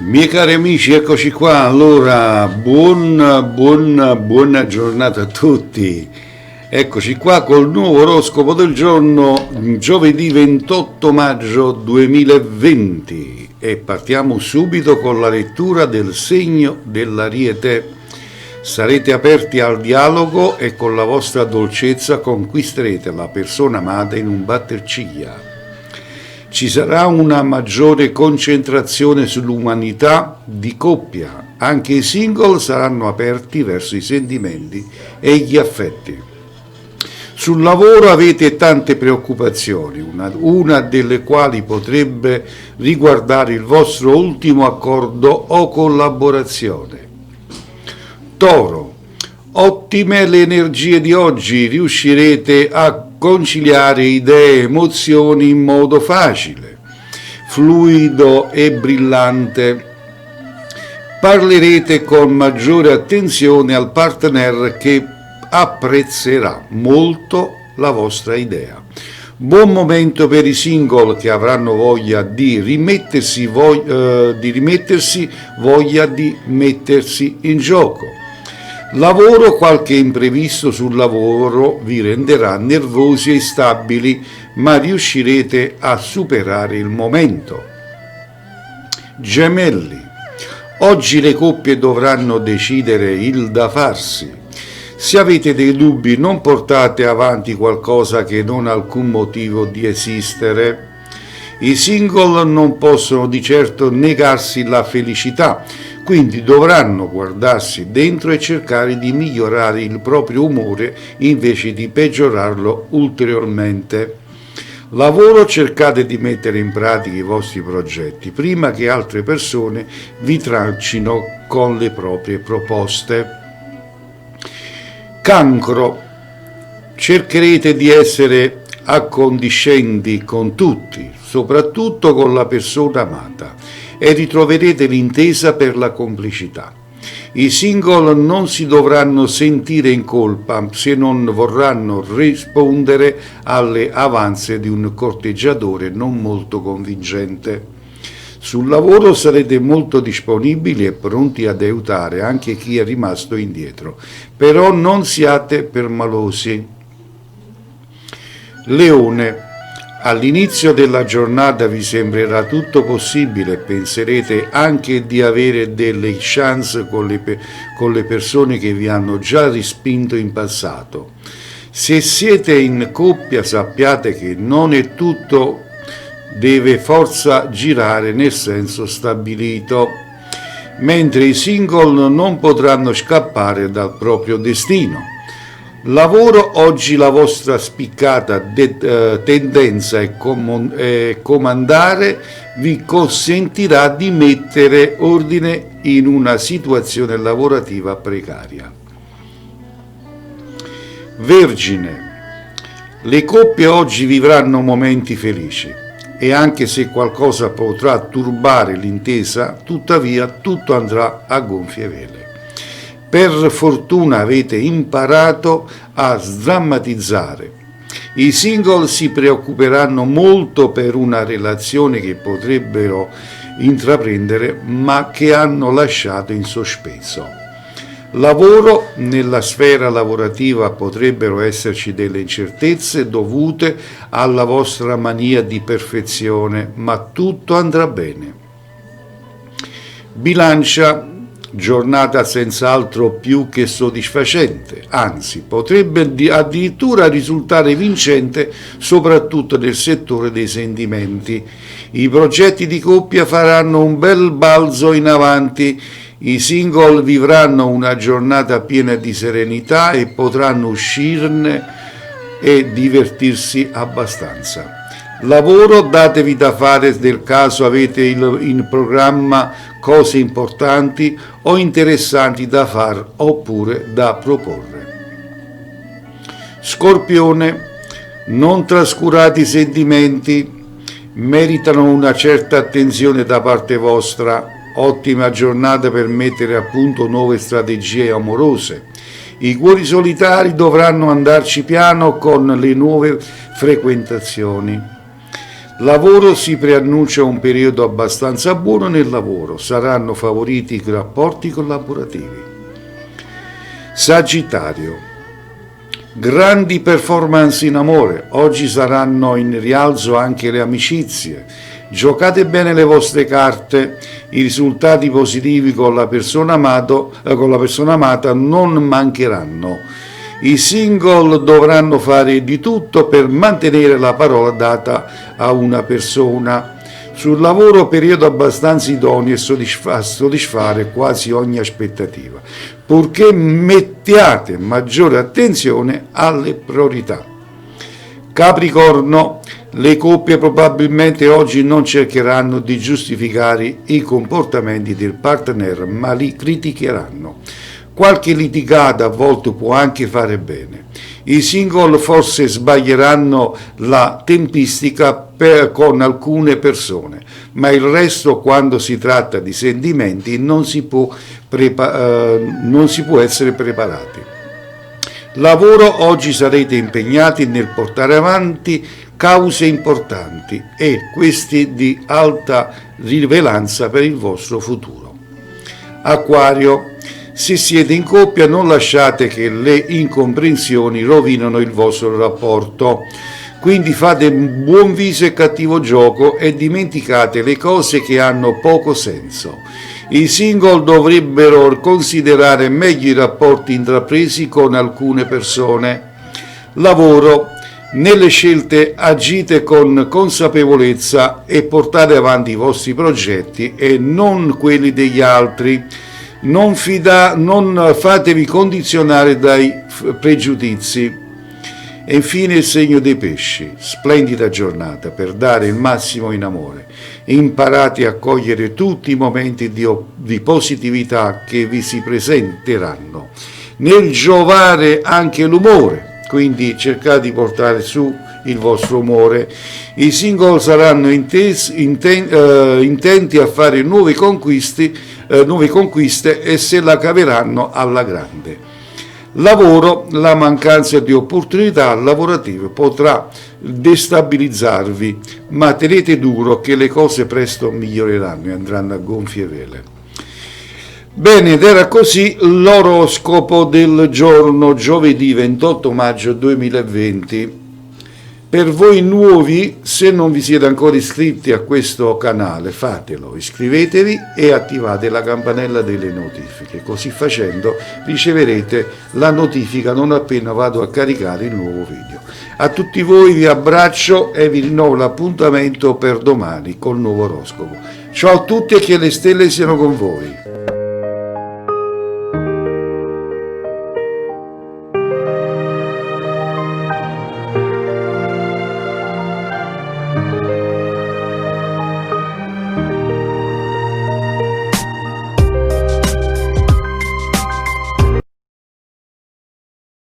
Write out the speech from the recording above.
Miei cari amici, eccoci qua. Allora, buona giornata a tutti. Eccoci qua col nuovo oroscopo del giorno, giovedì 28 maggio 2020 e partiamo subito con la lettura del segno dell'Ariete. Sarete aperti al dialogo e con la vostra dolcezza conquisterete la persona amata in un batter ciglia. Ci sarà una maggiore concentrazione sull'umanità di coppia. Anche i single saranno aperti verso i sentimenti e gli affetti. Sul lavoro avete tante preoccupazioni, una delle quali potrebbe riguardare il vostro ultimo accordo o collaborazione. Toro, ottime le energie di oggi, riuscirete a conciliare idee e emozioni in modo facile, fluido e brillante. Parlerete con maggiore attenzione al partner che apprezzerà molto la vostra idea. Buon momento per i single che avranno voglia di rimettersi, voglia di mettersi in gioco. Lavoro, qualche imprevisto sul lavoro vi renderà nervosi e instabili, ma riuscirete a superare il momento. Gemelli, oggi le coppie dovranno decidere il da farsi. Se avete dei dubbi, non portate avanti qualcosa che non ha alcun motivo di esistere. I single non possono di certo negarsi la felicità, quindi dovranno guardarsi dentro e cercare di migliorare il proprio umore invece di peggiorarlo ulteriormente. Lavoro, cercate di mettere in pratica i vostri progetti prima che altre persone vi trancino con le proprie proposte. Cancro, cercherete di essere accondiscenti con tutti, soprattutto con la persona amata, e ritroverete l'intesa per la complicità. I single non si dovranno sentire in colpa se non vorranno rispondere alle avanze di un corteggiatore non molto convincente. Sul lavoro sarete molto disponibili e pronti ad aiutare anche chi è rimasto indietro, però non siate permalosi. Leone, all'inizio della giornata vi sembrerà tutto possibile e penserete anche di avere delle chance con le persone che vi hanno già respinto in passato. Se siete in coppia sappiate che non è tutto deve forza girare nel senso stabilito, mentre i single non potranno scappare dal proprio destino. Lavoro, oggi la vostra spiccata tendenza è comandare vi consentirà di mettere ordine in una situazione lavorativa precaria. Vergine, le coppie oggi vivranno momenti felici e anche se qualcosa potrà turbare l'intesa, tuttavia tutto andrà a gonfie vele. Per fortuna avete imparato a sdrammatizzare. I single si preoccuperanno molto per una relazione che potrebbero intraprendere ma che hanno lasciato in sospeso. Lavoro, nella sfera lavorativa potrebbero esserci delle incertezze dovute alla vostra mania di perfezione, ma tutto andrà bene. Bilancia, giornata senz'altro più che soddisfacente, anzi potrebbe addirittura risultare vincente soprattutto nel settore dei sentimenti. I progetti di coppia faranno un bel balzo in avanti. I single vivranno una giornata piena di serenità e potranno uscirne e divertirsi abbastanza. Lavoro, datevi da fare nel caso avete in programma cose importanti o interessanti da fare oppure da proporre. Scorpione, non trascurate i sentimenti, meritano una certa attenzione da parte vostra. Ottima giornata per mettere a punto nuove strategie amorose. I cuori solitari dovranno andarci piano con le nuove frequentazioni. Lavoro, si preannuncia un periodo abbastanza buono nel lavoro, saranno favoriti i rapporti collaborativi. Sagittario, grandi performance in amore, oggi saranno in rialzo anche le amicizie, giocate bene le vostre carte, i risultati positivi con la persona amata non mancheranno. I single dovranno fare di tutto per mantenere la parola data a una persona. Sul lavoro periodo abbastanza idoneo a soddisfare quasi ogni aspettativa, purché mettiate maggiore attenzione alle priorità. Capricorno, le coppie probabilmente oggi non cercheranno di giustificare i comportamenti del partner, ma li criticheranno. Qualche litigata a volte può anche fare bene. I single forse sbaglieranno la tempistica con alcune persone, ma il resto, quando si tratta di sentimenti, non si può essere preparati. Lavoro, oggi sarete impegnati nel portare avanti cause importanti e questi di alta rilevanza per il vostro futuro. Acquario, se siete in coppia non lasciate che le incomprensioni rovinano il vostro rapporto, quindi fate buon viso e cattivo gioco e dimenticate le cose che hanno poco senso. I single dovrebbero considerare meglio i rapporti intrapresi con alcune persone. Lavoro, nelle scelte agite con consapevolezza e portate avanti i vostri progetti e non quelli degli altri. Non fatevi condizionare dai pregiudizi. E infine il segno dei pesci, splendida giornata per dare il massimo in amore. Imparate a cogliere tutti i momenti di positività che vi si presenteranno. Nel giovare anche l'umore, quindi cercate di portare su il vostro umore. I single saranno intenti a fare nuove conquiste e se la caveranno alla grande. Lavoro, la mancanza di opportunità lavorative potrà destabilizzarvi, ma tenete duro che le cose presto miglioreranno e andranno a gonfie vele. Bene, ed era così l'oroscopo del giorno giovedì 28 maggio 2020. Per voi nuovi, se non vi siete ancora iscritti a questo canale, fatelo, iscrivetevi e attivate la campanella delle notifiche. Così facendo riceverete la notifica non appena vado a caricare il nuovo video. A tutti voi vi abbraccio e vi rinnovo l'appuntamento per domani col nuovo oroscopo. Ciao a tutti e che le stelle siano con voi.